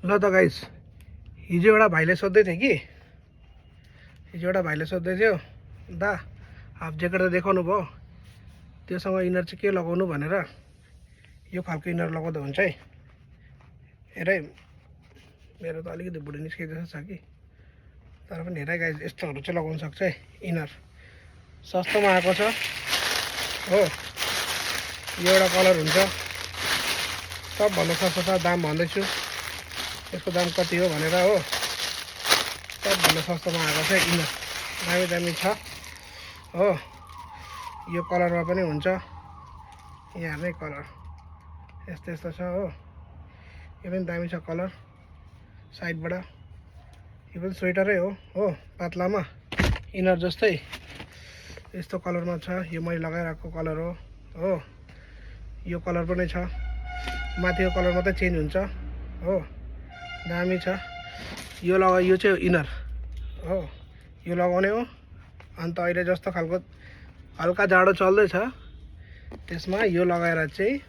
ल त गाइस, हिजो एउटा भाइले सोध्दै थियो कि दा हाफ ज्याकेट त देखाउनु भयो, त्योसँग इनर चाहिँ के लगाउनु भनेर। यो खालको इनर लगाउँदा हुन्छ है। हेर है, मेरो त अलिकति भुँडी निस्किएको जस्तो छ कि, तर पनि हेर गाइस, यस्तोहरू चाहिँ लगाउन सक्छ है इनर। सस्तोमा आएको छ हो। यो एउटा कलर हुन्छ, सबभन्दा सस्तो छ। दाम भन्दैछु, यसको दाम कति हो भनेर हो। सबभन्दा सस्तोमा आएको छ इनर, दामी दामी छ हो। यो कलरमा पनि हुन्छ, यहाँ नै कलर यस्तो यस्तो छ हो। यो पनि दामी छ कलर साइडबाट। यो पनि स्वेटरै हो पातलामा इनर जस्तै यस्तो कलरमा छ। यो मैले लगाइरहेको कलर हो। यो कलर पनि छ, माथिको कलर मात्रै चेन्ज हुन्छ हो। दामी छ। यो चाहिँ इनर हो, यो लगाउने हो। अन्त अहिले जस्तो खालको हल्का जाडो चल्दैछ, त्यसमा यो लगाएर चाहिँ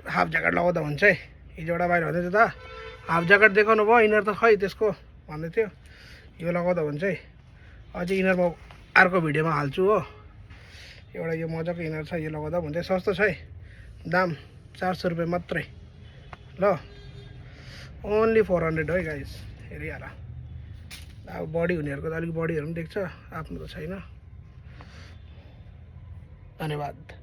हाफ ज्याकेट लगाउँदा हुन्छ है। हिजो एउटा बाहिर भन्दै थियो दा हाफ ज्याकेट देखाउनु भयो, इनर त खै त्यसको भन्दै थियो। यो लगाउँदा हुन्छ है। अझै इनर म अर्को भिडियोमा हाल्छु हो। एउटा यो मजाको इनर छ, यो लगाउँदा हुन्छ। सस्तो छ है, दाम 400 रुपियाँ मात्रै। ल ओन्ली 400 है गाइस, हेरिहाल। अब बडी हुनेहरूको त अलिक बडीहरू पनि देख्छ, आफ्नो त छैन। धन्यवाद।